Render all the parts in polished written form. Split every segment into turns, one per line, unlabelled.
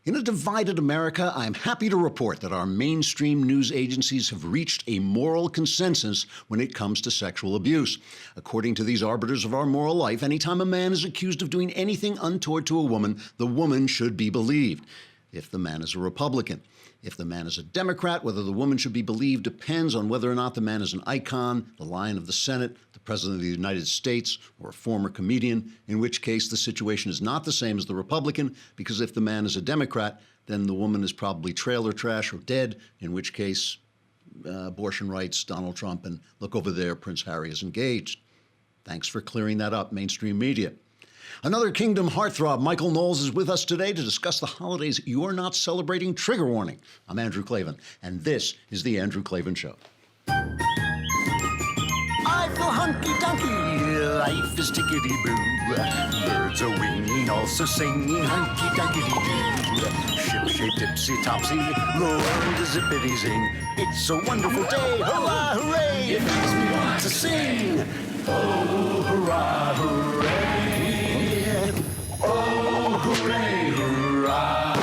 In a divided America, I'm happy to report that our mainstream news agencies have reached a moral consensus when it comes to sexual abuse. According to these arbiters of our moral life, anytime a man is accused of doing anything untoward to a woman, the woman should be believed. If the man is a Republican. If the man is a Democrat, whether the woman should be believed depends on whether or not the man is an icon, the lion of the Senate, the President of the United States, or a former comedian, in which case the situation is not the same as the Republican, because if the man is a Democrat, then the woman is probably trailer trash or dead, in which case abortion rights, Donald Trump, and look over there, Prince Harry is engaged. Thanks for clearing that up, mainstream media. Another Kingdom heartthrob, Michael Knowles, is with us today to discuss the holidays you're not celebrating. Trigger warning. I'm Andrew Klavan, and this is The Andrew Klavan Show.
I feel hunky-dunky, life is tickety-boo. Birds are winging, also singing hunky-dunky-doo. Ship-shape, tipsy-topsy, the world is zippity-zing. It's a wonderful day, hurrah, hooray! It makes me want to sing. Oh, hurrah, hooray! Oh, hooray, hurrah!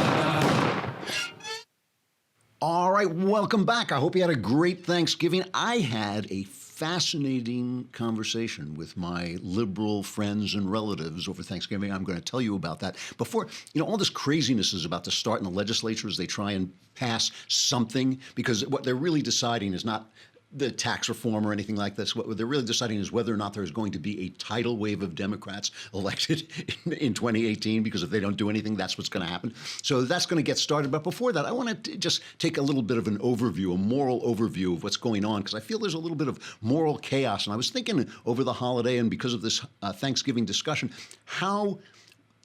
All right, welcome back. I hope you had a great Thanksgiving. I had a fascinating conversation with my liberal friends and relatives over Thanksgiving. I'm going to tell you about that. Before, all this craziness is about to start in the legislature as they try and pass something, because what they're really deciding is not the tax reform or anything like this. What they're really deciding is whether or not there's going to be a tidal wave of Democrats elected in 2018, because if they don't do anything, that's what's going to happen. So that's going to get started. But before that, I want to just take a little bit of an overview, a moral overview of what's going on, because I feel there's a little bit of moral chaos. And I was thinking over the holiday and because of this Thanksgiving discussion, how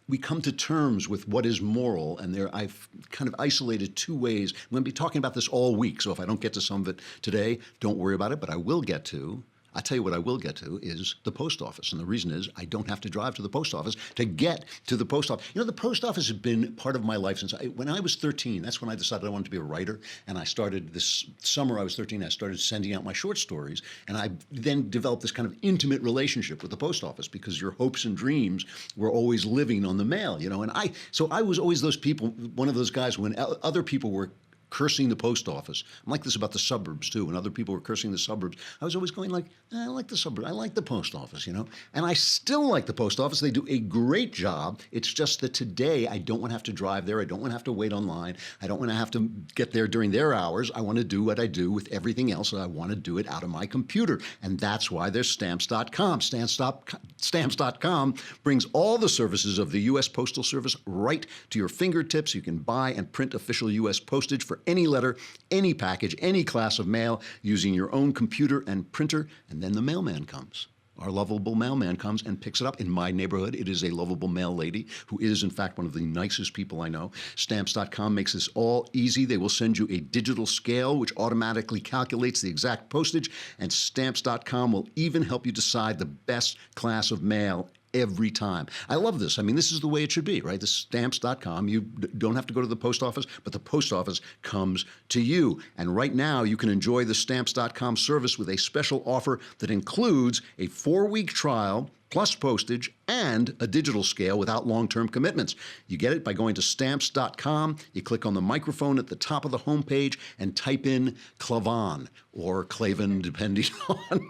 we come to terms with what is moral, and I've kind of isolated two ways. I'm going to be talking about this all week, so if I don't get to some of it today, don't worry about it, but I will get to. I'll tell you what I will get to is the post office. And the reason is I don't have to drive to the post office to get to the post office. The post office has been part of my life since when I was 13. That's when I decided I wanted to be a writer. And I started this summer I was 13, I started sending out my short stories. And I then developed this kind of intimate relationship with the post office, because your hopes and dreams were always living on the mail, And I was always those people, one of those guys when other people were cursing the post office. I'm like this about the suburbs, too. When other people were cursing the suburbs, I was always going like, I like the suburbs. I like the post office, And I still like the post office. They do a great job. It's just that today I don't want to have to drive there. I don't want to have to wait online. I don't want to have to get there during their hours. I want to do what I do with everything else, and I want to do it out of my computer. And that's why there's Stamps.com. Stamps.com brings all the services of the U.S. Postal Service right to your fingertips. You can buy and print official U.S. postage for any letter, any package, any class of mail using your own computer and printer, and then the mailman comes. Our lovable mailman comes and picks it up. In my neighborhood, it is a lovable mail lady who is, in fact, one of the nicest people I know. Stamps.com makes this all easy. They will send you a digital scale, which automatically calculates the exact postage, and Stamps.com will even help you decide the best class of mail every time. I love this. I mean, this is the way it should be, right? The Stamps.com, you don't have to go to the post office, but the post office comes to you. And right now, you can enjoy the Stamps.com service with a special offer that includes a 4-week trial, plus postage, and a digital scale without long-term commitments. You get it by going to Stamps.com. You click on the microphone at the top of the homepage and type in Klavan or Klavan, depending on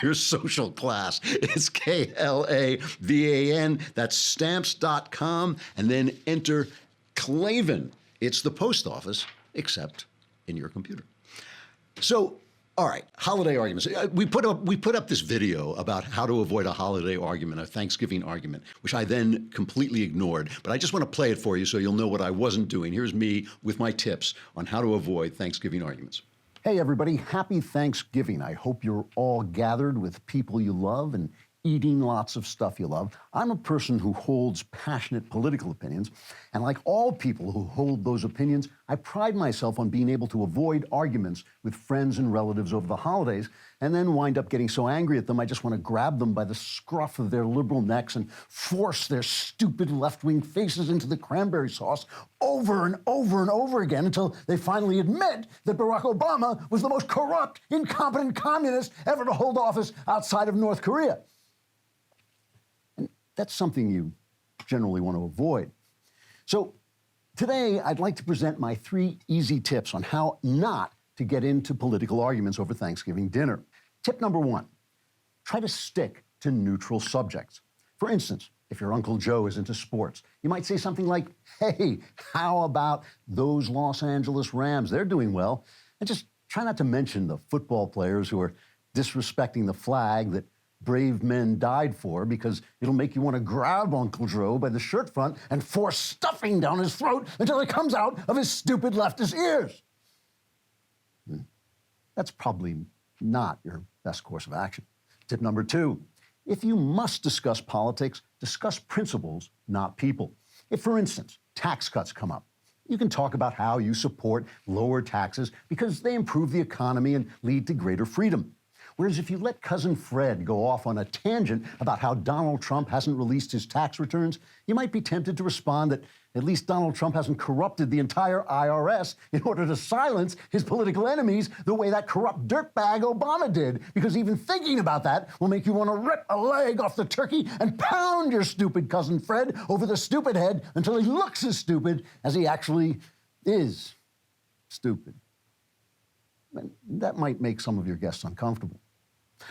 your social class. It's Klavan. That's Stamps.com, and then enter Klavan. It's the post office, except in your computer. So, all right, holiday arguments. We put up this video about how to avoid a holiday argument, a Thanksgiving argument, which I then completely ignored. But I just want to play it for you so you'll know what I wasn't doing. Here's me with my tips on how to avoid Thanksgiving arguments. Hey, everybody, happy Thanksgiving. I hope you're all gathered with people you love and eating lots of stuff you love. I'm a person who holds passionate political opinions, and like all people who hold those opinions, I pride myself on being able to avoid arguments with friends and relatives over the holidays, and then wind up getting so angry at them I just want to grab them by the scruff of their liberal necks and force their stupid left-wing faces into the cranberry sauce over and over and over again until they finally admit that Barack Obama was the most corrupt, incompetent communist ever to hold office outside of North Korea. That's something you generally want to avoid. So Today, I'd like to present my 3 easy tips on how not to get into political arguments over Thanksgiving dinner. Tip number 1, try to stick to neutral subjects. For instance, if your Uncle Joe is into sports, you might say something like, hey, how about those Los Angeles Rams? They're doing well. And just try not to mention the football players who are disrespecting the flag that brave men died for, because it'll make you want to grab Uncle Joe by the shirt front and force stuffing down his throat until it comes out of his stupid leftist ears. That's probably not your best course of action. Tip number 2, if you must discuss politics, discuss principles, not people. If, for instance, tax cuts come up, you can talk about how you support lower taxes because they improve the economy and lead to greater freedom. Whereas if you let Cousin Fred go off on a tangent about how Donald Trump hasn't released his tax returns, you might be tempted to respond that at least Donald Trump hasn't corrupted the entire IRS in order to silence his political enemies the way that corrupt dirtbag Obama did, because even thinking about that will make you want to rip a leg off the turkey and pound your stupid Cousin Fred over the stupid head until he looks as stupid as he actually is stupid. And that might make some of your guests uncomfortable.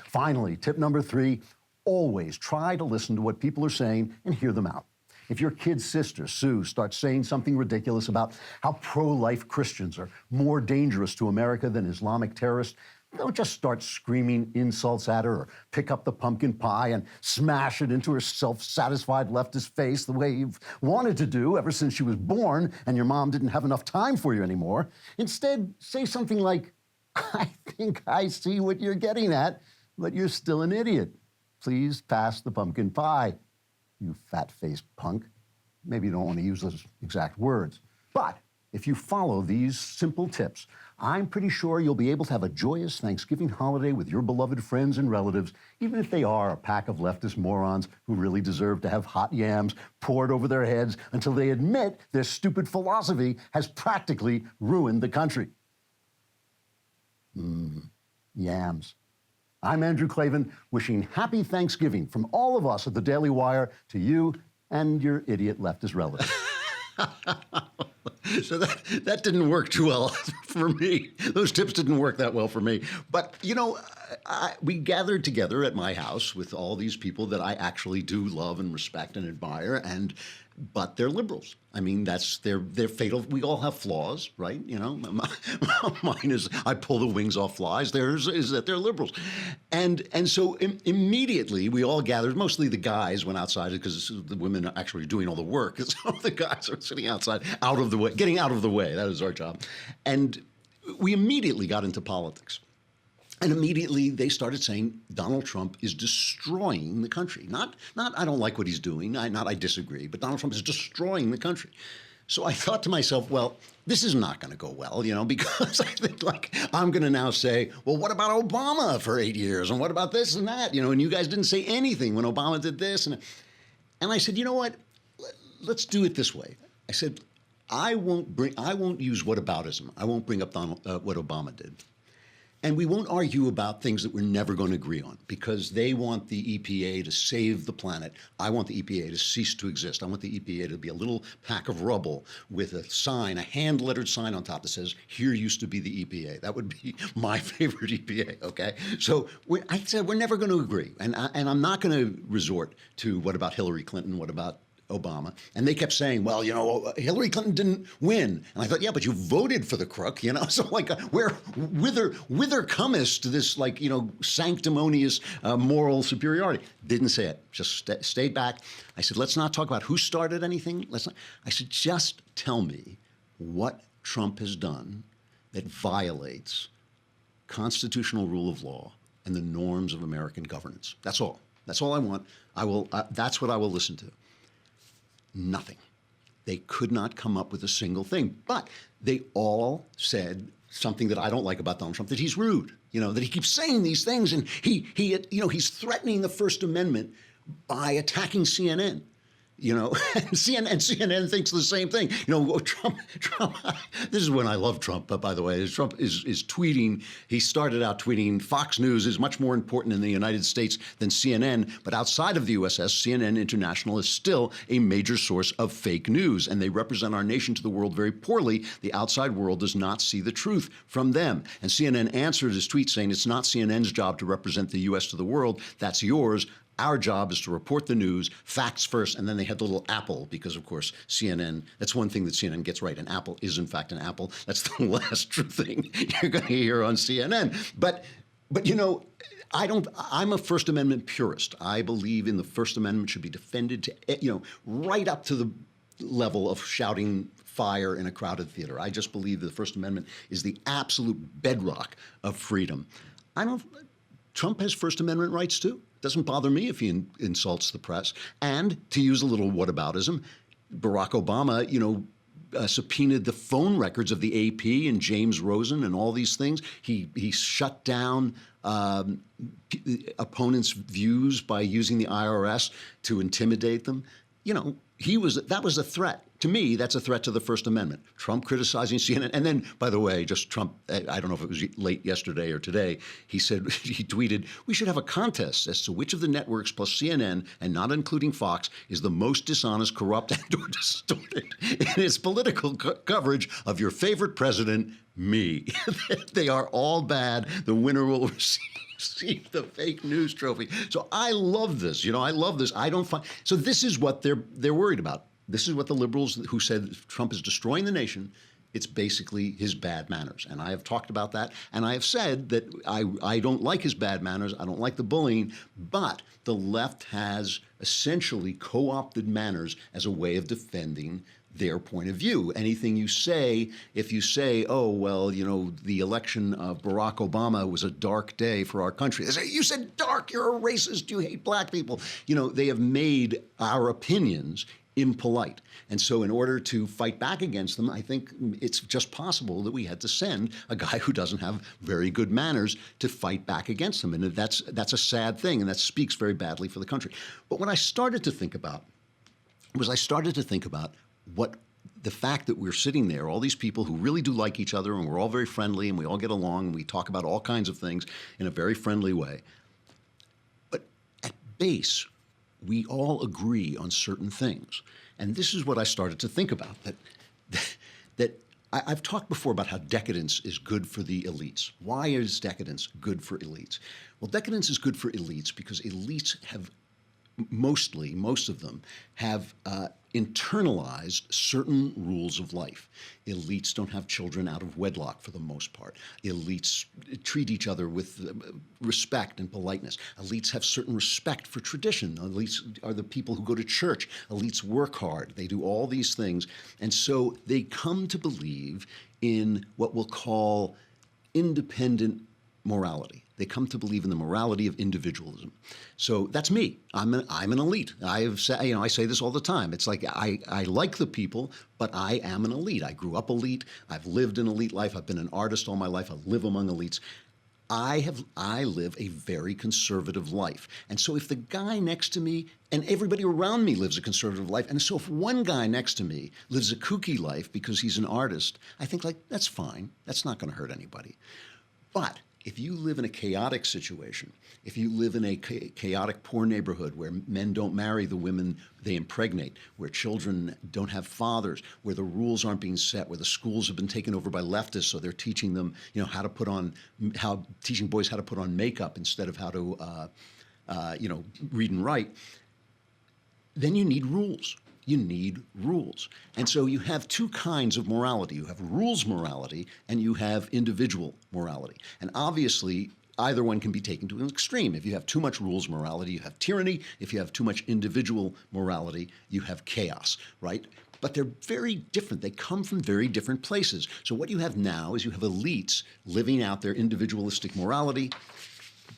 Finally, tip number 3, always try to listen to what people are saying and hear them out. If your kid's sister, Sue, starts saying something ridiculous about how pro-life Christians are more dangerous to America than Islamic terrorists, don't just start screaming insults at her or pick up the pumpkin pie and smash it into her self-satisfied leftist face the way you've wanted to do ever since she was born and your mom didn't have enough time for you anymore. Instead, say something like, I think I see what you're getting at, but you're still an idiot. Please pass the pumpkin pie, you fat-faced punk. Maybe you don't want to use those exact words. But if you follow these simple tips, I'm pretty sure you'll be able to have a joyous Thanksgiving holiday with your beloved friends and relatives, even if they are a pack of leftist morons who really deserve to have hot yams poured over their heads until they admit their stupid philosophy has practically ruined the country. Yams. I'm Andrew Klavan, wishing happy Thanksgiving from all of us at the Daily Wire to you and your idiot leftist relative. So that didn't work too well for me. Those tips didn't work that well for me. But, you know, we gathered together at my house with all these people that I actually do love and respect and admire, but they're liberals. I mean, they're fatal. We all have flaws, right? You know, mine is I pull the wings off flies. Theirs is that they're liberals. And so immediately we all gathered, mostly the guys went outside because the women are actually doing all the work. So the guys are sitting outside, out of the way, getting out of the way. That is our job. And we immediately got into politics. And immediately they started saying Donald Trump is destroying the country. Not I don't like what he's doing, I disagree, but Donald Trump is destroying the country. So I thought to myself, well, this is not going to go well, you know, because I think like I'm going to now say, well, what about Obama for 8 years? And what about this and that? You know, and you guys didn't say anything when Obama did this. And I said, you know what? Let's do it this way. I said, I won't use whataboutism. I won't bring up what Obama did. And we won't argue about things that we're never going to agree on, because they want the EPA to save the planet. I want the EPA to cease to exist. I want the EPA to be a little pack of rubble with a sign, a hand-lettered sign on top that says, here used to be the EPA. That would be my favorite EPA, okay? So I said we're never going to agree. And I'm not going to resort to what about Hillary Clinton, what about Obama. And they kept saying, well, you know, Hillary Clinton didn't win. And I thought, yeah, but you voted for the crook, you know? So like, whither comest to this, like, you know, sanctimonious moral superiority? Didn't say it, just stayed back. I said, let's not talk about who started anything. I said, just tell me what Trump has done that violates constitutional rule of law and the norms of American governance. That's all. That's all I want. That's what I will listen to. Nothing. They could not come up with a single thing. But they all said something that I don't like about Donald Trump, that he's rude, you know, that he keeps saying these things, and he's threatening the First Amendment by attacking CNN. You know, CNN thinks the same thing. You know, Trump. This is when I love Trump. But by the way, Trump is tweeting. He started out tweeting, "Fox News is much more important in the United States than CNN." But outside of the USS, CNN International is still a major source of fake news, and they represent our nation to the world very poorly. The outside world does not see the truth from them. And CNN answered his tweet saying, "It's not CNN's job to represent the U.S. to the world. That's yours. Our job is to report the news, facts first," and then they had the little apple because, of course, CNN, that's one thing that CNN gets right. An apple is, in fact, an apple. That's the last true thing you're going to hear on CNN. But you know, I'm a First Amendment purist. I believe in the First Amendment should be defended to, you know, right up to the level of shouting fire in a crowded theater. I just believe the First Amendment is the absolute bedrock of freedom. Trump has First Amendment rights too. Doesn't bother me if he insults the press. And to use a little whataboutism, Barack Obama, you know, subpoenaed the phone records of the AP and James Rosen and all these things. He shut down opponents' views by using the IRS to intimidate them. You know, that was a threat. To me, that's a threat to the First Amendment. Trump criticizing CNN. And then, by the way, just Trump, I don't know if it was late yesterday or today, he tweeted, "We should have a contest as to which of the networks plus CNN, and not including Fox, is the most dishonest, corrupt, and or distorted in its political coverage of your favorite president, me." They are all bad. The winner will receive the fake news trophy. So I love this. You know, I love this. So this is what they're worried about. This is what the liberals who said Trump is destroying the nation, it's basically his bad manners. And I have talked about that. And I have said that I don't like his bad manners. I don't like the bullying. But the left has essentially co-opted manners as a way of defending their point of view. Anything you say, if you say, "Oh, well, you know, the election of Barack Obama was a dark day for our country," they say, "You said dark, you're a racist, you hate black people." You know, they have made our opinions impolite. And so in order to fight back against them, I think it's just possible that we had to send a guy who doesn't have very good manners to fight back against them. And that's a sad thing, and that speaks very badly for the country. But what I started to think about what the fact that we're sitting there, all these people who really do like each other, and we're all very friendly, and we all get along, and we talk about all kinds of things in a very friendly way. But at base, we all agree on certain things. And this is what I started to think about, that I've talked before about how decadence is good for the elites. Why is decadence good for elites? Well, decadence is good for elites because elites have most of them have internalized certain rules of life. Elites don't have children out of wedlock for the most part. Elites treat each other with respect and politeness. Elites have certain respect for tradition. Elites are the people who go to church. Elites work hard. They do all these things. And so they come to believe in what we'll call independent morality. They come to believe in the morality of individualism. So that's me. I'm an elite. I say this all the time. It's like I like the people, but I am an elite. I grew up elite. I've lived an elite life. I've been an artist all my life. I live among elites. I live a very conservative life. And so if the guy next to me and everybody around me lives a conservative life, and so if one guy next to me lives a kooky life because he's an artist, I think, like, that's fine. That's not going to hurt anybody. But if you live in a chaotic situation, if you live in a chaotic, poor neighborhood where men don't marry the women they impregnate, where children don't have fathers, where the rules aren't being set, where the schools have been taken over by leftists, so they're teaching them, teaching boys how to put on makeup instead of how to, read and write, then you need rules. You need rules. And so you have two kinds of morality. You have rules morality and you have individual morality. And obviously, either one can be taken to an extreme. If you have too much rules morality, you have tyranny. If you have too much individual morality, you have chaos, right? But they're very different. They come from very different places. So what you have now is you have elites living out their individualistic morality,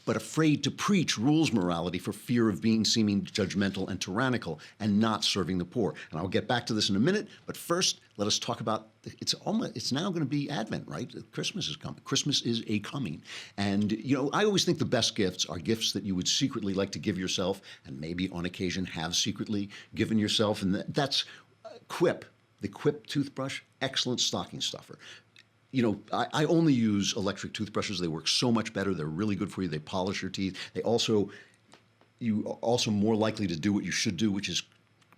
but afraid to preach rules morality for fear of seeming judgmental and tyrannical and not serving the poor. And I'll get back to this in a minute, but first, let us talk about, it's now going to be Advent, right? Christmas is coming. Christmas is a coming. And, you know, I always think the best gifts are gifts that you would secretly like to give yourself and maybe on occasion have secretly given yourself. And that's Quip, the Quip toothbrush, excellent stocking stuffer. You know, I only use electric toothbrushes. They work so much better. They're really good for you. They polish your teeth. You are also more likely to do what you should do, which is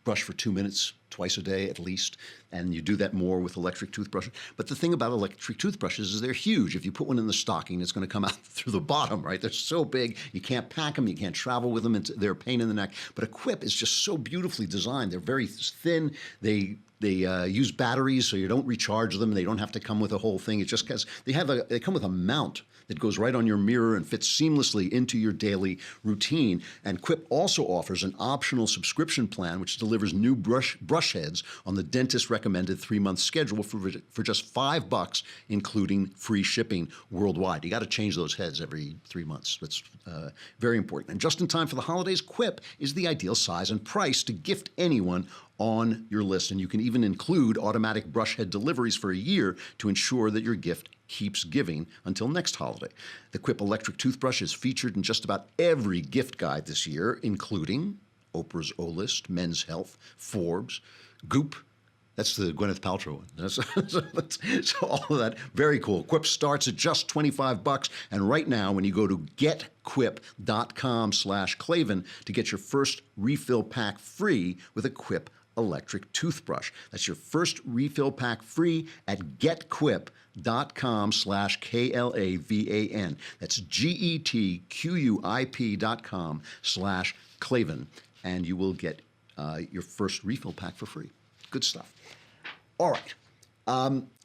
brush for 2 minutes twice a day at least, and you do that more with electric toothbrushes. But the thing about electric toothbrushes is they're huge. If you put one in the stocking, it's going to come out through the bottom, right? They're so big, you can't pack them, you can't travel with them, they're a pain in the neck. But a Quip is just so beautifully designed. They're very thin, they use batteries, so you don't recharge them. They don't have to come with a whole thing. It's just because they come with a mount that goes right on your mirror and fits seamlessly into your daily routine. And Quip also offers an optional subscription plan which delivers new brush heads on the dentist-recommended 3-month schedule for just $5, including free shipping worldwide. You got to change those heads every 3 months. That's very important. And just in time for the holidays, Quip is the ideal size and price to gift anyone on your list. And you can even include automatic brush head deliveries for a year to ensure that your gift keeps giving until next holiday. The Quip electric toothbrush is featured in just about every gift guide this year, including Oprah's O-List, Men's Health, Forbes, Goop. That's the Gwyneth Paltrow one. So all of that, very cool. Quip starts at just $25. And right now, when you go to getquip.com/Klavan to get your first refill pack free with a Quip electric toothbrush. That's your first refill pack free at getquip.com/KLAVAN. That's GETQUIP.com/Klavan. And you will get your first refill pack for free. Good stuff. All right.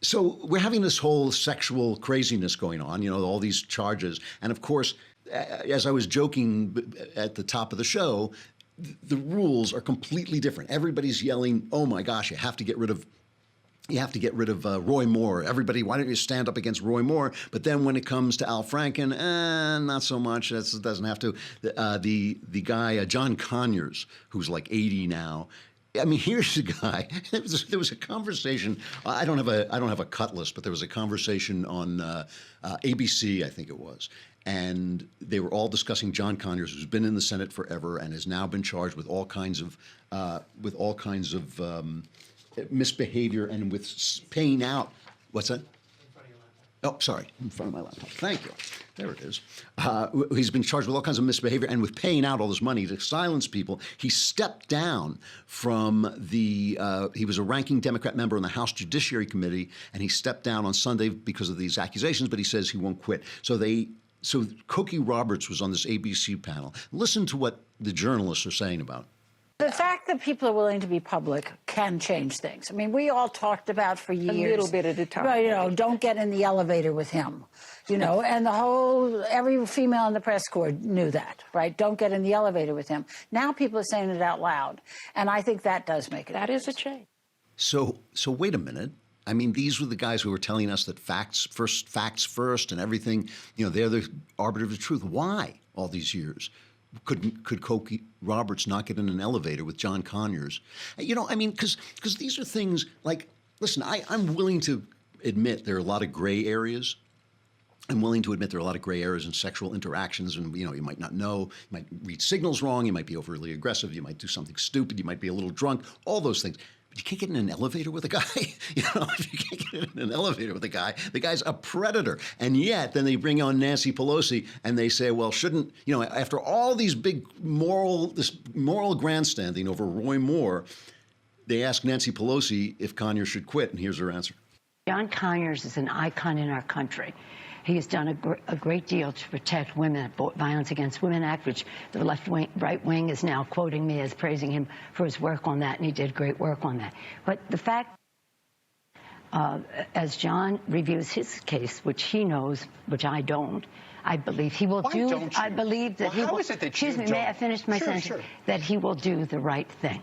So we're having this whole sexual craziness going on, you know, all these charges. And of course, as I was joking at the top of the show, the rules are completely different. Everybody's yelling, oh my gosh, you have to get rid of Roy Moore. Everybody, why don't you stand up against Roy Moore? But then when it comes to Al Franken, not so much. That doesn't have to. The guy, John Conyers, who's like 80 now. I mean, here's the guy. There was a conversation. I don't have a cut list, but there was a conversation on ABC, I think it was, and they were all discussing John Conyers, who's been in the Senate forever and has now been charged with all kinds of misbehavior and with paying out. What's that? Oh, sorry, in front of my laptop. Thank you. There it is. He's been charged with all kinds of misbehavior and with paying out all this money to silence people. He stepped down from he was a ranking Democrat member on the House Judiciary Committee, and he stepped down on Sunday because of these accusations, but he says he won't quit. So Cokie Roberts was on this ABC panel. Listen to what the journalists are saying about it.
The fact that people are willing to be public can change things. I mean, we all talked about for years.
A little bit at a time.
Right, you know, don't get in the elevator with him, you know, and every female in the press corps knew that, right? Don't get in the elevator with him. Now people are saying it out loud, and I think that does make it.
That is a change.
So wait a minute. I mean, these were the guys who were telling us that facts first, and everything, you know, they're the arbiter of the truth. Why all these years? Could Cokie Roberts not get in an elevator with John Conyers? You know, I mean, because these are things like, listen, I'm willing to admit there are a lot of gray areas. I'm willing to admit there are a lot of gray areas in sexual interactions, and you know, you might not know, you might read signals wrong, you might be overly aggressive, you might do something stupid, you might be a little drunk, all those things. But you can't get in an elevator with a guy. You know, if you can't get in an elevator with a guy, the guy's a predator. And yet, then they bring on Nancy Pelosi and they say, well, shouldn't, you know, after all these big moral grandstanding over Roy Moore, they ask Nancy Pelosi if Conyers should quit, and here's her answer.
John Conyers is an icon in our country. He has done a great deal to protect women, Violence Against Women Act, which the right wing is now quoting me as praising him for his work on that, and he did great work on that. But the fact, as John reviews his case, which he knows, which I don't, I believe he will do.
Don't you?
I believe that he will.
How is it that
excuse me, may I finish my sentence?
Sure.
That he will do the right thing.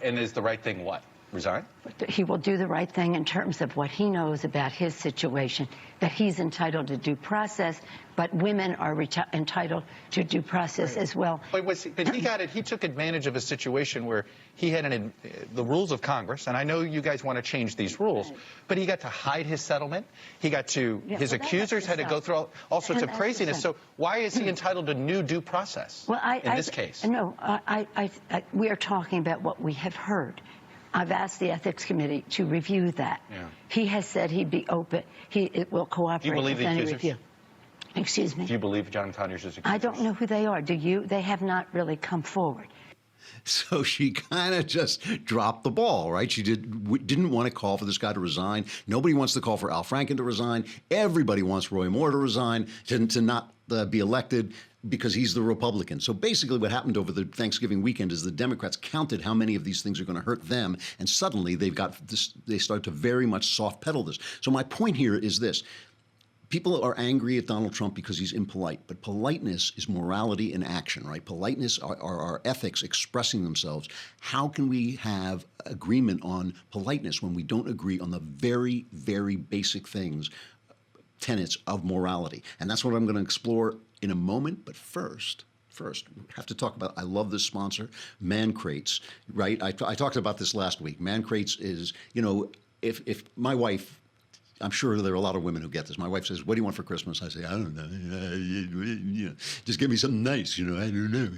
And is the right thing what?
resign?
He will do the right thing in terms of what he knows about his situation, that he's entitled to due process, but women are entitled to due process as well.
But he got it. He took advantage of a situation where he had the rules of Congress, and I know you guys want to change these rules, but he got to hide his settlement. He got to, his accusers had to go through all sorts of craziness. So why is he entitled to new due process in this case?
No, we are talking about what we have heard. I've asked the Ethics Committee to review that. Yeah. He has said he'd be open. He will cooperate with any review. Excuse me?
Do you believe John Conyers' accusers?
I don't know who they are. Do you? They have not really come forward.
So she kind of just dropped the ball, right? She didn't want to call for this guy to resign. Nobody wants to call for Al Franken to resign. Everybody wants Roy Moore to resign, to not be elected, because he's the Republican. So basically what happened over the Thanksgiving weekend is the Democrats counted how many of these things are going to hurt them, and suddenly they started to very much soft pedal this. So my point here is this. People are angry at Donald Trump because he's impolite, but politeness is morality in action, right? Politeness are our ethics expressing themselves. How can we have agreement on politeness when we don't agree on the very, very basic things, tenets of morality? And that's what I'm going to explore in a moment, but first, we have to talk about, I love this sponsor, Man Crates, right? I talked about this last week. Man Crates is, if my wife, I'm sure there are a lot of women who get this. My wife says, what do you want for Christmas? I say, I don't know. Just give me something nice. I don't know.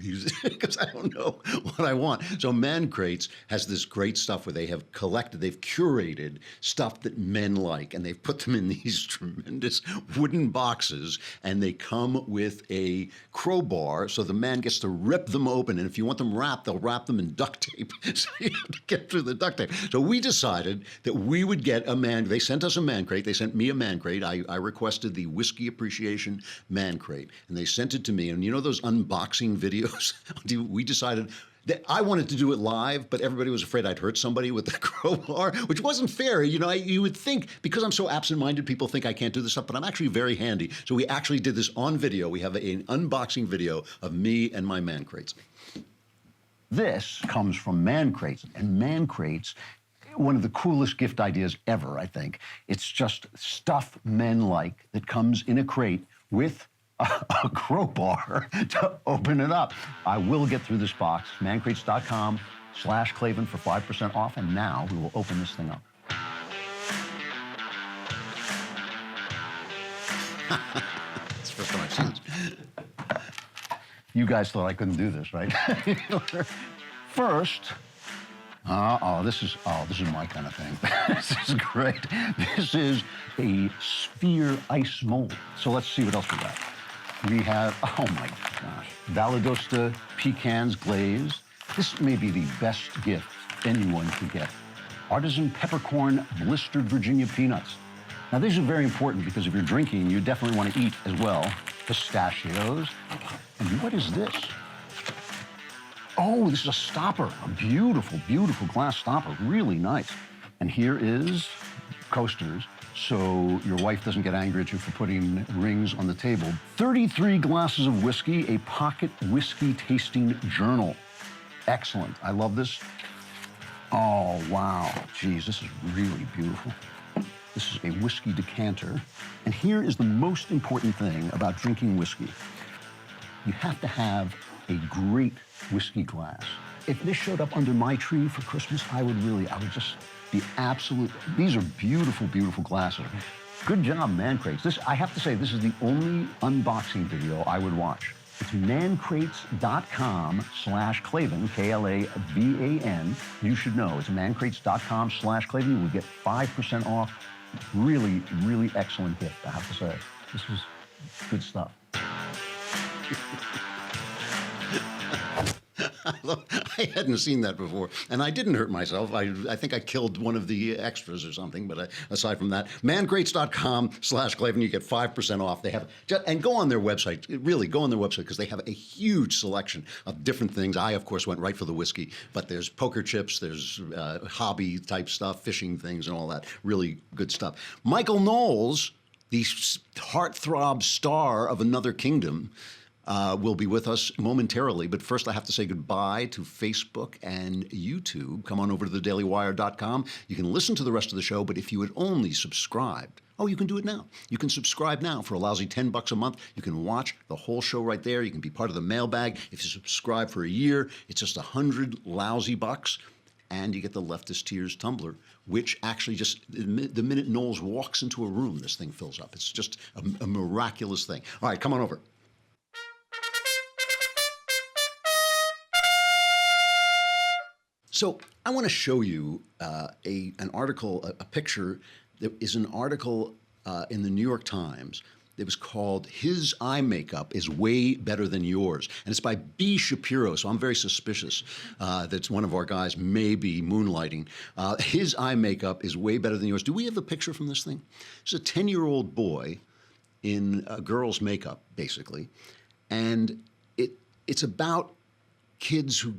Because I don't know what I want. So Man Crates has this great stuff where they've curated stuff that men like, and they've put them in these tremendous wooden boxes, and they come with a crowbar, so the man gets to rip them open. And if you want them wrapped, they'll wrap them in duct tape. So you have to get through the duct tape. So we decided that we would get they sent us a Man Crate. They sent me a Man Crate. I requested the Whiskey Appreciation Man Crate, and they sent it to me. And those unboxing videos? We decided that I wanted to do it live, but everybody was afraid I'd hurt somebody with the crowbar, which wasn't fair. You would think, because I'm so absent-minded, people think I can't do this stuff, but I'm actually very handy. So we actually did this on video. We have an unboxing video of me and my Man Crates. This comes from Man Crates, and Man Crates, one of the coolest gift ideas ever, I think. It's just stuff men like that comes in a crate with a crowbar to open it up. I will get through this box. mancrates.com/Klavan for 5% off. And now we will open this thing up. It's the first time I've seen this. You guys thought I couldn't do this, right? First, this is my kind of thing. This is great. This is a sphere ice mold. So let's see what else we got. We have, oh my gosh, Valadosta pecans glazed. This may be the best gift anyone could get. Artisan peppercorn blistered Virginia peanuts. Now these are very important because if you're drinking, you definitely want to eat as well. Pistachios. And what is this? Oh, this is a stopper, a beautiful, beautiful glass stopper, really nice. And here is coasters, so your wife doesn't get angry at you for putting rings on the table. 33 glasses of whiskey, a pocket whiskey tasting journal. Excellent, I love this. Oh, wow, geez, this is really beautiful. This is a whiskey decanter. And here is the most important thing about drinking whiskey. You have to have a great whiskey glass. If this showed up under my tree for Christmas, I would just be absolute. These are beautiful, beautiful glasses. Good job, Man Crates. I have to say, this is the only unboxing video I would watch. It's mancrates.com/Klavan, Klavan. You should know. It's mancrates.com/Klavan. You will get 5% off. Really, really excellent gift, I have to say. This is good stuff. I hadn't seen that before, and I didn't hurt myself. I think I killed one of the extras or something, but aside from that, mancrates.com/Klavan, you get 5% off. They have, and go on their website, really go on their website, because they have a huge selection of different things. I, of course, went right for the whiskey, but there's poker chips, there's hobby type stuff, fishing things and all that. Really good stuff. Michael Knowles, the heartthrob star of Another Kingdom, will be with us momentarily. But first, I have to say goodbye to Facebook and YouTube. Come on over to thedailywire.com. You can listen to the rest of the show, but if you had only subscribed, oh, you can do it now. You can subscribe now for a lousy $10 a month. You can watch the whole show right there. You can be part of the mailbag. If you subscribe for a year, it's just 100 lousy bucks. And you get the Leftist Tears tumbler, which actually just, the minute Knowles walks into a room, this thing fills up. It's just a miraculous thing. All right, come on over. So I want to show you an article, a picture. There is an article in the New York Times. It was called "His Eye Makeup is Way Better Than Yours," and it's by B. Shapiro. So I'm very suspicious that one of our guys may be moonlighting. His eye makeup is way better than yours. Do we have a picture from this thing? It's a 10-year-old boy in a girl's makeup, basically, and it's about kids who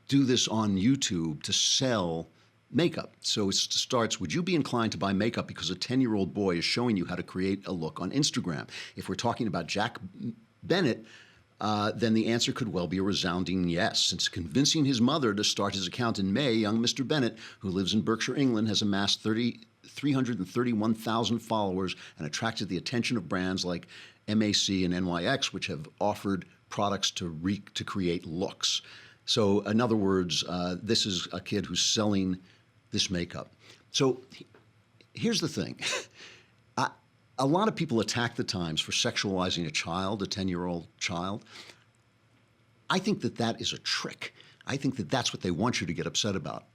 do this on YouTube to sell makeup. So it starts, would you be inclined to buy makeup because a 10-year-old boy is showing you how to create a look on Instagram? If we're talking about Jack Bennett, then the answer could well be a resounding yes. Since convincing his mother to start his account in May, young Mr. Bennett, who lives in Berkshire, England, has amassed 331,000 followers and attracted the attention of brands like MAC and NYX, which have offered products to create looks. So in other words, this is a kid who's selling this makeup. So here's the thing. A lot of people attack the Times for sexualizing a child, a 10-year-old child. I think that that is a trick. I think that that's what they want you to get upset about.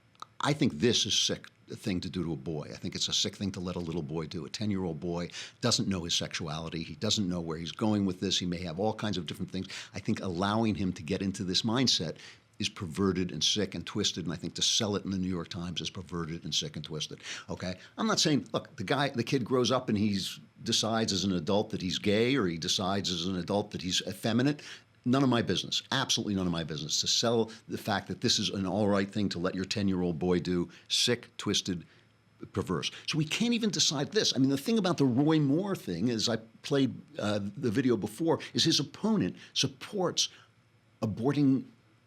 I think this is sick thing to do to a boy. I think it's a sick thing to let a little boy do. A 10-year-old boy doesn't know his sexuality. He doesn't know where he's going with this. He may have all kinds of different things. I think allowing him to get into this mindset is perverted and sick and twisted, and I think to sell it in the New York Times is perverted and sick and twisted. Okay, I'm not saying, look, the kid grows up and he decides as an adult that he's gay, or he decides as an adult that he's effeminate. None of my business, absolutely none of my business. To sell the fact that this is an all right thing to let your 10-year-old boy do, sick, twisted, perverse. So we can't even decide this. I mean, the thing about the Roy Moore thing, as I played the video before, is his opponent supports aborting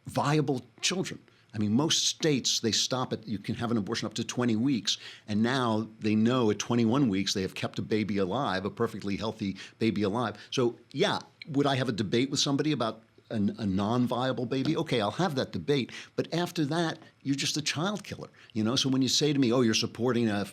viable children. I mean, most states, they stop at, you can have an abortion up to 20 weeks, and now they know at 21 weeks they have kept a baby alive, a perfectly healthy baby alive. So, yeah, would I have a debate with somebody about a non-viable baby? Okay, I'll have that debate, but after that, you're just a child killer, you know? So when you say to me, oh, you're supporting a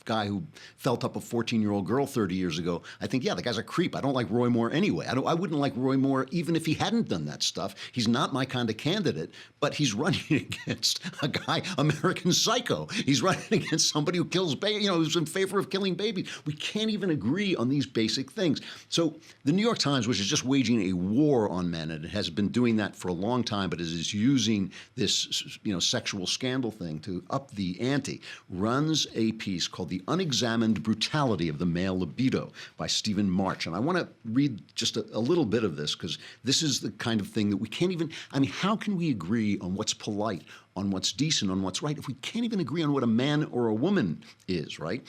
guy who felt up a 14-year-old girl 30 years ago, I think, yeah, the guy's a creep. I don't like Roy Moore anyway. I wouldn't like Roy Moore even if he hadn't done that stuff. He's not my kind of candidate, but he's running against a guy, American Psycho. He's running against somebody who kills babies, who's in favor of killing babies. We can't even agree on these basic things. So the New York Times, which is just waging a war on men, and it has been doing that for a long time, but it is using this, sexual scandal thing to up the ante, runs a piece called "The Unexamined Brutality of the Male Libido" by Stephen March. And I want to read just a little bit of this, because this is the kind of thing that we can't even, how can we agree on what's polite, on what's decent, on what's right, if we can't even agree on what a man or a woman is, right?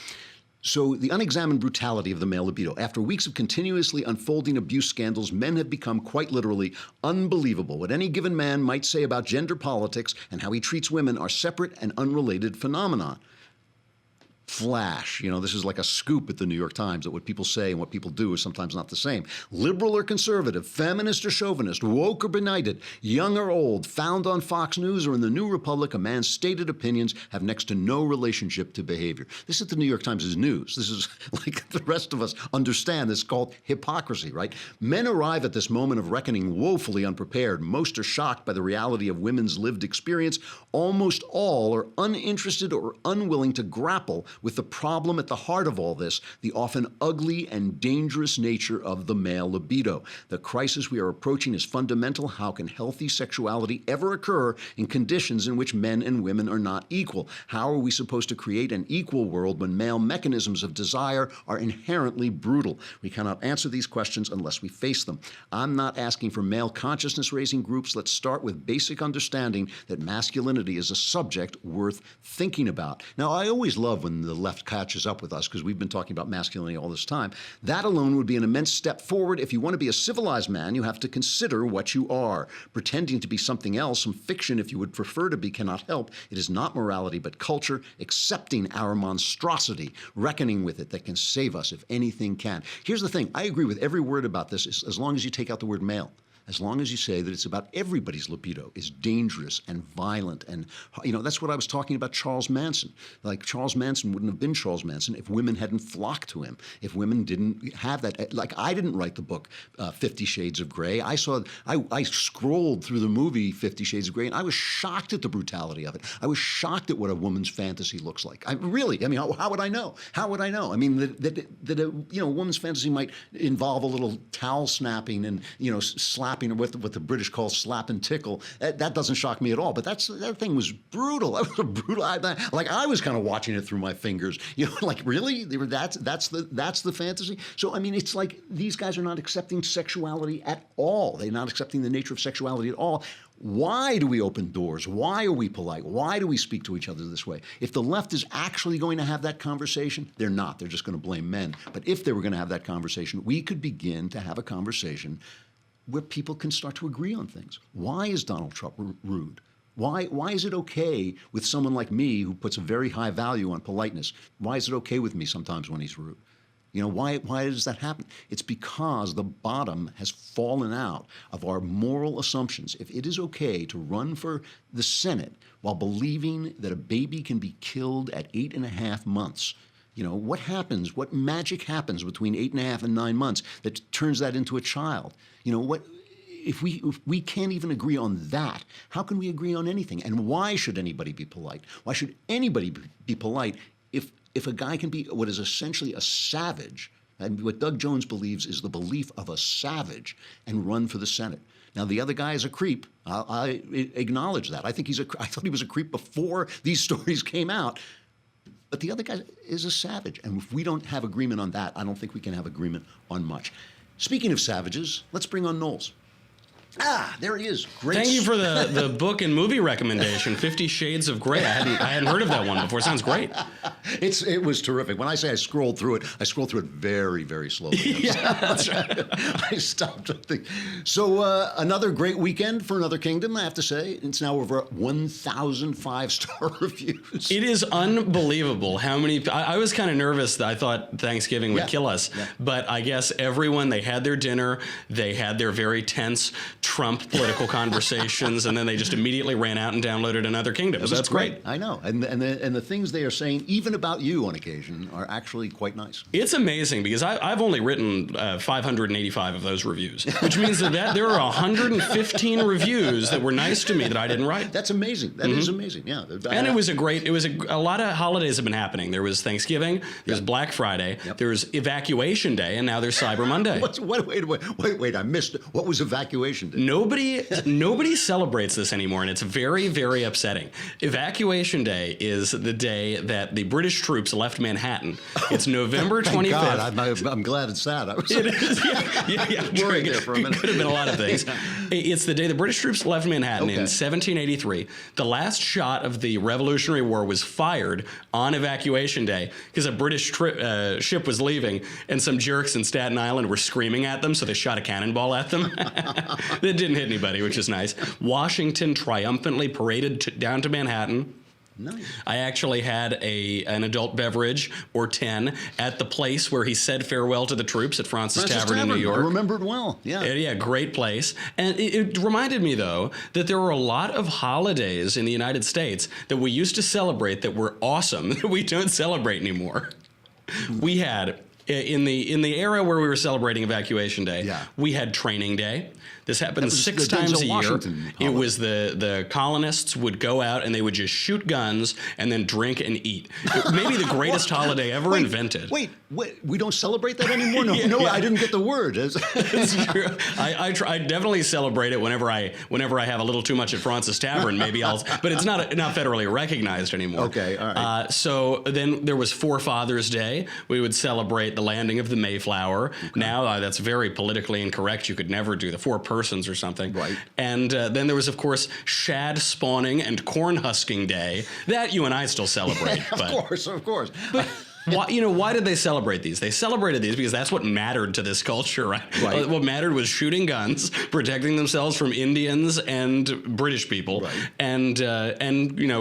So, the unexamined brutality of the male libido. After weeks of continuously unfolding abuse scandals, men have become quite literally unbelievable. What any given man might say about gender politics and how he treats women are separate and unrelated phenomena. Flash. This is like a scoop at the New York Times, that what people say and what people do is sometimes not the same. Liberal or conservative, feminist or chauvinist, woke or benighted, young or old, found on Fox News or in the New Republic, a man's stated opinions have next to no relationship to behavior. This is the New York Times' news. This is like the rest of us understand. This is called hypocrisy, right? Men arrive at this moment of reckoning woefully unprepared. Most are shocked by the reality of women's lived experience. Almost all are uninterested or unwilling to grapple with the problem at the heart of all this, the often ugly and dangerous nature of the male libido. The crisis we are approaching is fundamental. How can healthy sexuality ever occur in conditions in which men and women are not equal? How are we supposed to create an equal world when male mechanisms of desire are inherently brutal? We cannot answer these questions unless we face them. I'm not asking for male consciousness-raising groups. Let's start with basic understanding that masculinity is a subject worth thinking about. Now, I always love when the left catches up with us, because we've been talking about masculinity all this time. That alone would be an immense step forward. If you want to be a civilized man, you have to consider what you are. Pretending to be something else, some fiction if you would prefer to be, cannot help. It is not morality but culture, accepting our monstrosity, reckoning with it, that can save us if anything can. Here's the thing. I agree with every word about this as long as you take out the word male. As long as you say that it's about everybody's libido is dangerous and violent. And, that's what I was talking about Charles Manson. Like, Charles Manson wouldn't have been Charles Manson if women hadn't flocked to him, if women didn't have that. Like, I didn't write the book 50 Shades of Grey. I scrolled through the movie 50 Shades of Grey, and I was shocked at the brutality of it. I was shocked at what a woman's fantasy looks like. How would I know? How would I know? I mean, that a woman's fantasy might involve a little towel snapping and, slapping, what the British call slap and tickle. That doesn't shock me at all. But that thing was brutal. That was a brutal. I was kind of watching it through my fingers. Like, really? That's the fantasy. So I mean, it's like these guys are not accepting sexuality at all. They're not accepting the nature of sexuality at all. Why do we open doors? Why are we polite? Why do we speak to each other this way? If the left is actually going to have that conversation, they're not. They're just going to blame men. But if they were going to have that conversation, we could begin to have a conversation where people can start to agree on things. Why is Donald Trump rude? Why is it okay with someone like me who puts a very high value on politeness? Why is it okay with me sometimes when he's rude? Why does that happen? It's because the bottom has fallen out of our moral assumptions. If it is okay to run for the Senate while believing that a baby can be killed at 8.5 months, what happens? What magic happens between 8.5 and 9 months that turns that into a child? If we can't even agree on that, how can we agree on anything? And why should anybody be polite? Why should anybody be polite if a guy can be what is essentially a savage, and what Doug Jones believes is the belief of a savage, and run for the Senate? Now, the other guy is a creep. I acknowledge that. I thought he was a creep before these stories came out. But the other guy is a savage. And if we don't have agreement on that, I don't think we can have agreement on much. Speaking of savages, let's bring on Knowles. There he is. Great.
Thank you for the book and movie recommendation, 50 Shades of Grey. I hadn't heard of that one before. It sounds great.
It was terrific. When I say I scrolled through it very, very slowly.
Yeah, that's right.
I stopped to think. So another great weekend for Another Kingdom, I have to say. It's now over 1,000 5-star reviews.
It is unbelievable how many. I was kind of nervous that I thought Thanksgiving would kill us. Yeah. But I guess everyone, they had their dinner. They had their very tense Trump political conversations, and then they just immediately ran out and downloaded Another Kingdom. So that's great.
I know. And the things they are saying, even about you on occasion, are actually quite nice.
It's amazing because I've only written 585 of those reviews, which means that there are 115 reviews that were nice to me that I didn't write.
That's amazing. That is amazing. Yeah.
And it was a lot of holidays have been happening. There was Thanksgiving, there's Black Friday, there's Evacuation Day, and now there's Cyber Monday.
Wait, I missed it. What was Evacuation Day?
Nobody celebrates this anymore, and it's very, very upsetting. Evacuation Day is the day that the British troops left Manhattan. It's November 25th.
God, I'm glad it's that.
It is. Yeah.
Worried there for a minute.
Could have been a lot of things. It's the day the British troops left Manhattan in 1783. The last shot of the Revolutionary War was fired on Evacuation Day because a British ship was leaving, and some jerks in Staten Island were screaming at them, so they shot a cannonball at them. That didn't hit anybody, which is nice. Washington triumphantly paraded down to Manhattan.
Nice.
I actually had an adult beverage or 10 at the place where he said farewell to the troops at Francis Tavern in New York.
I remember it well.
Yeah, great place. And it reminded me, though, that there were a lot of holidays in the United States that we used to celebrate that were awesome that we don't celebrate anymore. We had in the era where we were celebrating Evacuation Day, we had Training Day. This happened 6 times a year. It was the colonists would go out and they would just shoot guns and then drink and eat. Maybe the greatest holiday ever invented.
Wait, we don't celebrate that anymore? No, I didn't get the word.
It's true. I definitely celebrate it whenever I have a little too much at Francis Tavern. Maybe but it's not federally recognized anymore.
Okay, all right.
So then there was Forefathers Day. We would celebrate the landing of the Mayflower. Okay. Now that's very politically incorrect. You could never do the four persons or something.
Right.
And then there was, of course, shad spawning and corn husking day. That you and I still celebrate.
Of course.
But why did they celebrate these? They celebrated these because that's what mattered to this culture, right?
Right.
What mattered was shooting guns, protecting themselves from Indians and British people,
right.
and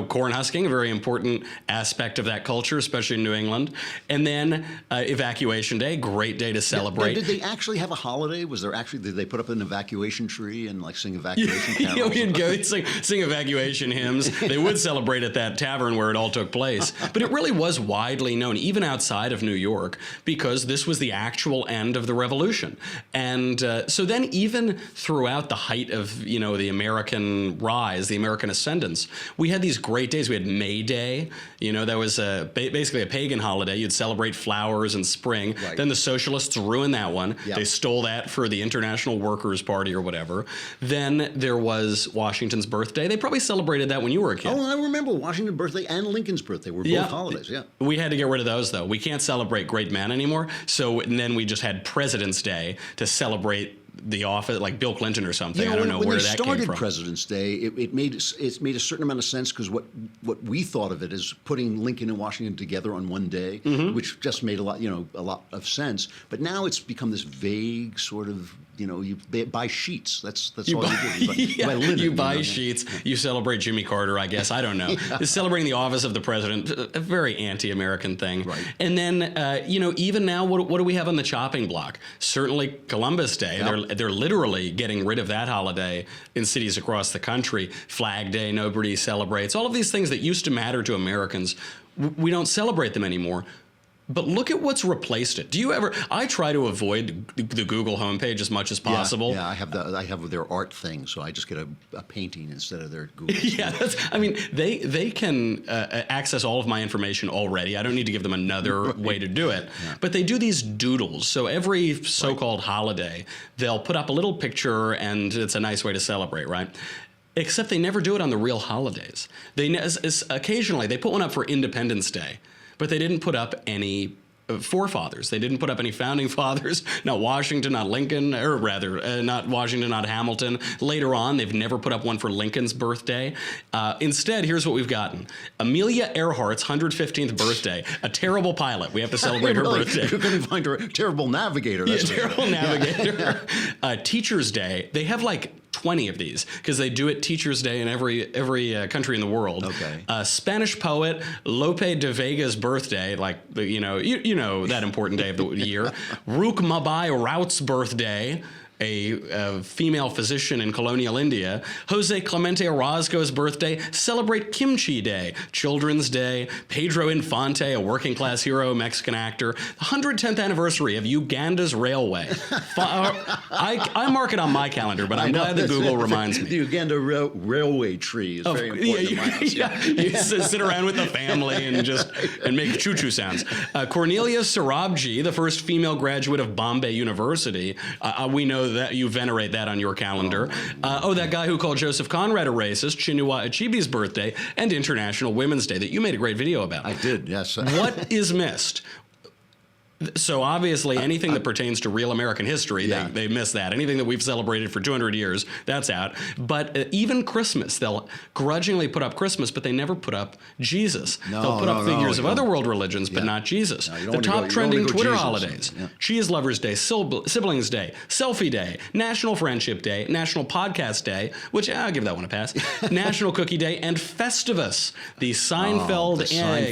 corn husking, a very important aspect of that culture, especially in New England. And then Evacuation Day, great day to celebrate.
Now, did they actually have a holiday? Did they put up an evacuation tree and like sing evacuation carols?
Yeah, we'd go sing evacuation hymns. They would celebrate at that tavern where it all took place. But it really was widely known, even outside of New York, because this was the actual end of the revolution. And so then even throughout the height of, the American rise, the American ascendance, we had these great days. We had May Day, that was basically a pagan holiday. You'd celebrate flowers and spring.
Right.
Then the socialists ruined that one.
Yep.
They stole that for the International Workers' Party or whatever. Then there was Washington's birthday. They probably celebrated that when you were a kid.
Oh, I remember Washington's birthday and Lincoln's birthday were both holidays, yeah.
We had to get rid of those, though. We can't celebrate great men anymore. And then we just had President's Day to celebrate the office, like Bill Clinton or something. I don't know where that came from.
When they started President's Day, it made a certain amount of sense because what we thought of it as putting Lincoln and Washington together on one day, which just made a lot of sense. But now it's become this vague sort of, you buy sheets. That's all you do. You buy linen.
You buy sheets. You celebrate Jimmy Carter, I guess. I don't know. Celebrating the office of the president, a very anti-American thing.
Right.
And then, even now, what do we have on the chopping block? Certainly Columbus Day.
Yep.
They're literally getting rid of that holiday in cities across the country. Flag Day, nobody celebrates. All of these things that used to matter to Americans, we don't celebrate them anymore. But look at what's replaced it. I try to avoid the Google homepage as much as possible.
Yeah, I have their art thing, so I just get a painting instead of their Google.
Yeah, they can access all of my information already. I don't need to give them another way to do it. Yeah. But they do these doodles. So every so-called holiday, they'll put up a little picture, and it's a nice way to celebrate, right? Except they never do it on the real holidays. Occasionally, they put one up for Independence Day. But they didn't put up any forefathers. They didn't put up any founding fathers, not Washington, not Lincoln, or rather, not Washington, not Hamilton. Later on, they've never put up one for Lincoln's birthday. Instead, here's what we've gotten. Amelia Earhart's 115th birthday, a terrible pilot. We have to celebrate her birthday.
You're going to find her a terrible navigator.
Terrible navigator. Teacher's Day. They have like 20 of these because they do it Teacher's Day in every country in the world. Okay. Spanish poet Lope de Vega's birthday, like you know that important day of the year. Rook Mabai Raut's birthday, a female physician in colonial India. Jose Clemente Orozco's birthday. Celebrate Kimchi Day, Children's Day. Pedro Infante, a working class hero, Mexican actor. The 110th anniversary of Uganda's railway. I mark it on my calendar, but I'm glad that Google reminds me.
The Uganda railway tree is very important.
You sit around with the family and make choo-choo sounds. Cornelia Sarabji, the first female graduate of Bombay University. We know that you venerate that on your calendar. That guy who called Joseph Conrad a racist, Chinua Achebe's birthday, and International Women's Day that you made a great video about.
I did, yes.
What is missed? So obviously anything that pertains to real American history, they miss that. Anything that we've celebrated for 200 years, that's out. But even Christmas, they'll grudgingly put up Christmas, but they never put up Jesus. They'll put up figures of other world religions, but not Jesus. The top trending Twitter holidays. Cheese Lovers Day, Siblings Day, Selfie Day, National Friendship Day, National Podcast Day, which I'll give that one a pass, National Cookie Day, and Festivus, the Seinfeld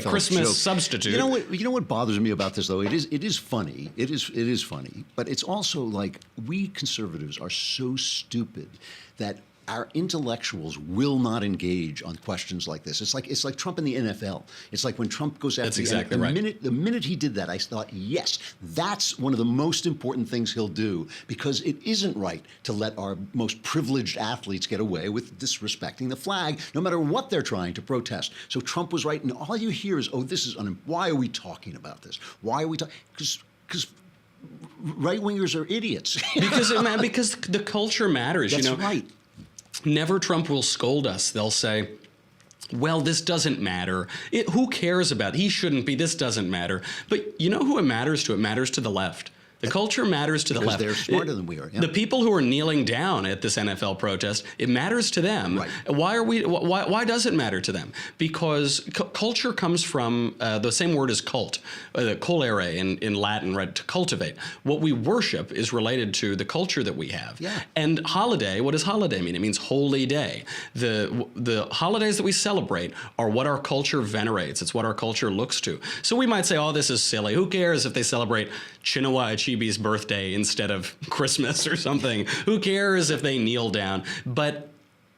Christmas joke. Substitute.
You know what bothers me about this, though? It is funny. It is funny. But it's also like we conservatives are so stupid that our intellectuals will not engage on questions like this. It's like Trump in the NFL. It's like when Trump goes after the minute he did that, I thought, yes, that's one of the most important things he'll do, because it isn't right to let our most privileged athletes get away with disrespecting the flag, no matter what they're trying to protest. So Trump was right, and all you hear is, this is why are we talking about this? Why are we talking? Because right-wingers are idiots.
because the culture matters.
That's right.
Never Trump will scold us. They'll say, well, this doesn't matter. Who cares about it? He shouldn't be. This doesn't matter. But you know who it matters to? It matters to the left. The culture matters to the
Because
left.
they're smarter than we are. Yeah.
The people who are kneeling down at this NFL protest, it matters to them.
Right.
Why does it matter to them? Because culture comes from the same word as cult, colere in Latin, right? To cultivate. What we worship is related to the culture that we have.
Yeah.
And holiday, what does holiday mean? It means holy day. The holidays that we celebrate are what our culture venerates. It's what our culture looks to. So we might say, oh, this is silly. Who cares if they celebrate Chinua Achebe's birthday instead of Christmas or something? Who cares if they kneel down? But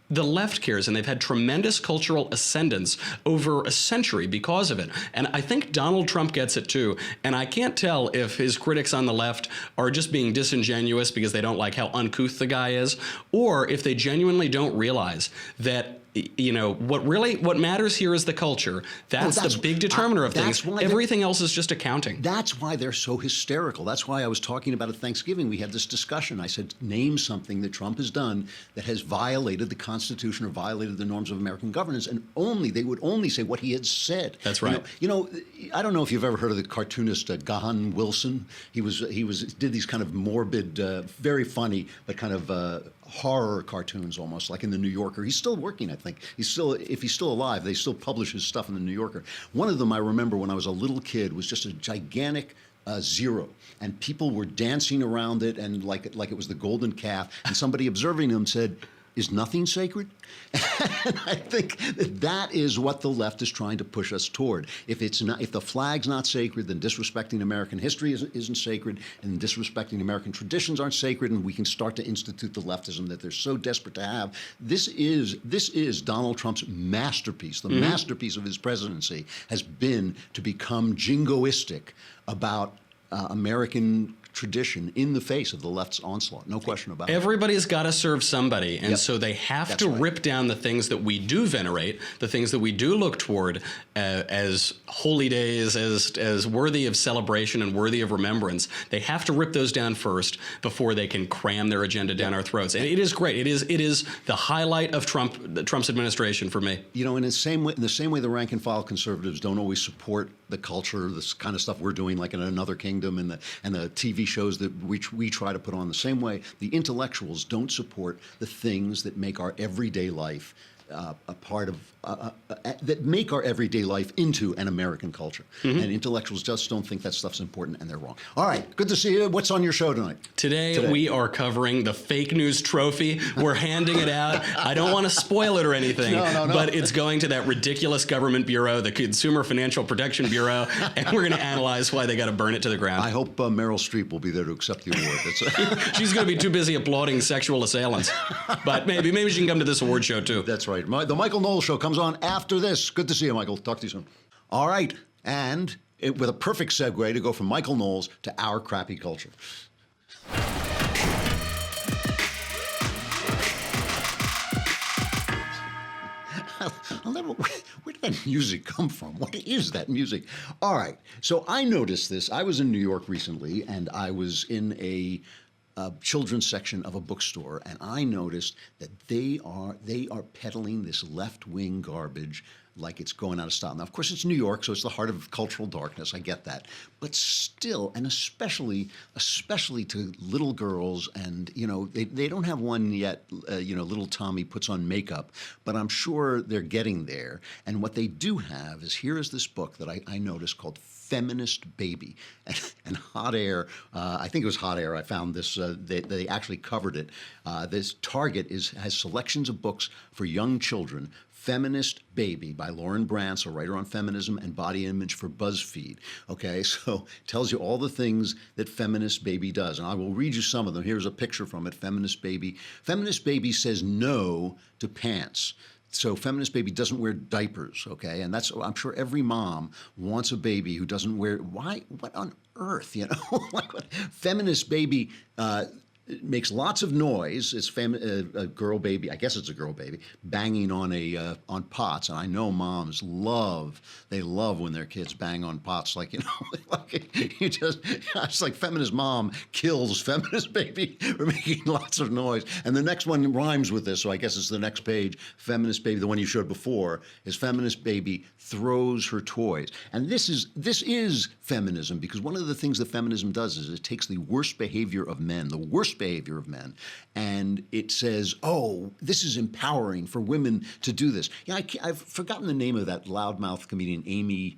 the left cares, and they've had tremendous cultural ascendance over a century because of it. And I think Donald Trump gets it too. And I can't tell if his critics on the left are just being disingenuous because they don't like how uncouth the guy is, or if they genuinely don't realize that, you know, what matters here is the culture. That's the big determiner of things. Everything else is just accounting.
That's why they're so hysterical. That's why I was talking about at Thanksgiving. We had this discussion. I said, name something that Trump has done that has violated the Constitution or violated the norms of American governance, and they would only say what he had said.
That's right.
You know, I don't know if you've ever heard of the cartoonist Gahan Wilson. He did these kind of morbid, very funny, but kind of horror cartoons almost, like in the New Yorker. He's still working, I think. If he's still alive, they still publish his stuff in the New Yorker. One of them I remember when I was a little kid was just a gigantic zero, and people were dancing around it, and like it was the golden calf, and somebody observing them said, "Is nothing sacred?" And I think that is what the left is trying to push us toward. If the flag's not sacred, then disrespecting American history isn't sacred, and disrespecting American traditions aren't sacred, and we can start to institute the leftism that they're so desperate to have. This is Donald Trump's masterpiece. The masterpiece of his presidency has been to become jingoistic about American tradition in the face of the left's onslaught. No question about it.
Everybody's got to serve somebody, and so they have to rip down the things that we do venerate, the things that we do look toward as holy days, as worthy of celebration and worthy of remembrance. They have to rip those down first before they can cram their agenda down our throats. And it is great. It is the highlight of Trump's administration for me.
You know, in the same way the rank and file conservatives don't always support the culture, this kind of stuff we're doing, like in Another Kingdom and the TV shows that we try to put on, the same way the intellectuals don't support the things that make our everyday life a part of that make our everyday life into an American culture. And intellectuals just don't think that stuff's important, and they're wrong. All right, good to see you. What's on your show tonight?
Today we are covering the fake news trophy. We're handing it out. I don't want to spoil it or anything,
no.
but it's going to that ridiculous government bureau, the Consumer Financial Protection Bureau, and we're going to analyze why they got to burn it to the ground.
I hope Meryl Streep will be there to accept the award.
She's going to be too busy applauding sexual assailants, but maybe she can come to this award show too.
That's right. The Michael Knowles Show comes on after this. Good to see you, Michael. Talk to you soon. All right. And with a perfect segue to go from Michael Knowles to our crappy culture. Where did that music come from? What is that music? All right. So I noticed this. I was in New York recently, and I was in a children's section of a bookstore, and I noticed that they are peddling this left-wing garbage like it's going out of style. Now, of course, it's New York, so it's the heart of cultural darkness. I get that. But still, and especially to little girls, and, you know, they don't have one yet, little Tommy puts on makeup, but I'm sure they're getting there. And what they do have is, here is this book that I noticed called Feminist Baby. And Hot Air, I think it was Hot Air, I found this, they actually covered it. This Target has selections of books for young children. Feminist Baby by Lauren Brantz, a writer on feminism and body image for BuzzFeed. Okay, so tells you all the things that Feminist Baby does. And I will read you some of them. Here's a picture from it, Feminist Baby. Feminist Baby says no to pants. So Feminist Baby doesn't wear diapers, okay? And I'm sure every mom wants a baby who doesn't wear, why, what on earth, you know? Feminist Baby it makes lots of noise. It's a girl baby. I guess it's a girl baby banging on on pots. And I know moms love when their kids bang on pots. Like, like you just, it's like feminist mom kills feminist baby for making lots of noise. And the next one rhymes with this, so I guess it's the next page. Feminist baby, the one you showed before, is feminist baby throws her toys. And this is feminism, because one of the things that feminism does is it takes the worst behavior of men, and it says, oh, this is empowering for women to do this. Yeah, I've forgotten the name of that loudmouth comedian, Amy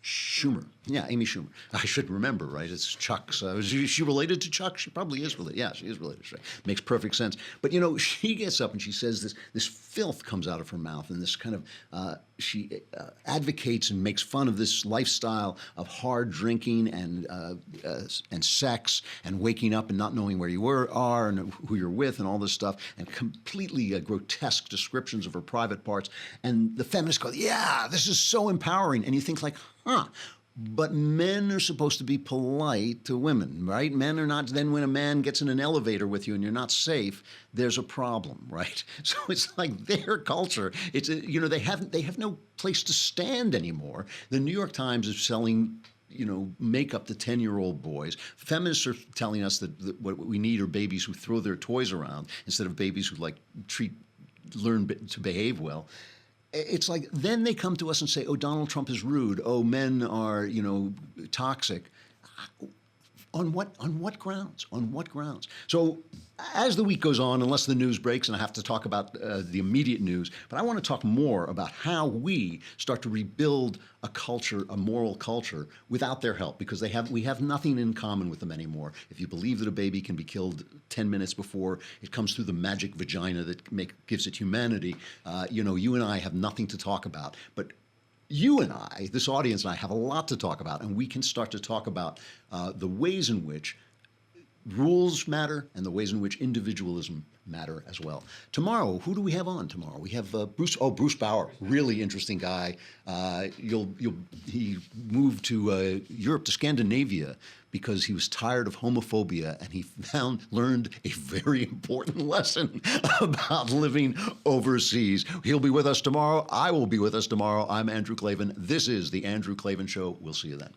Schumer. Yeah, Amy Schumer. I should remember, right? It's Chuck's. Is she related to Chuck? She probably is related. Yeah, she is related to Chuck. Makes perfect sense. But, she gets up and she says this filth comes out of her mouth, and this kind of, she advocates and makes fun of this lifestyle of hard drinking and sex and waking up and not knowing where you are and who you're with and all this stuff, and completely grotesque descriptions of her private parts. And the feminists go, yeah, this is so empowering. And you think like, huh. But men are supposed to be polite to women, right? Men are not. Then when a man gets in an elevator with you and you're not safe, there's a problem, right? So it's like their culture. It's they have no place to stand anymore. The New York Times is selling makeup to 10-year-old boys. Feminists are telling us that what we need are babies who throw their toys around instead of babies who learn to behave well. It's like then they come to us and say, oh, Donald Trump is rude. Oh, men are, toxic. On what grounds? On what grounds? So as the week goes on, unless the news breaks, and I have to talk about the immediate news, but I want to talk more about how we start to rebuild a culture, a moral culture, without their help, because we have nothing in common with them anymore. If you believe that a baby can be killed 10 minutes before it comes through the magic vagina that gives it humanity, you and I have nothing to talk about. But you and I, this audience and I, have a lot to talk about, and we can start to talk about the ways in which rules matter and the ways in which individualism matter as well. Tomorrow, who do we have on tomorrow? We have Bruce Bauer, really interesting guy. He moved to Europe, to Scandinavia, because he was tired of homophobia, and he learned a very important lesson about living overseas. He'll be with us tomorrow. I will be with us tomorrow. I'm Andrew Klavan. This is The Andrew Klavan Show. We'll see you then.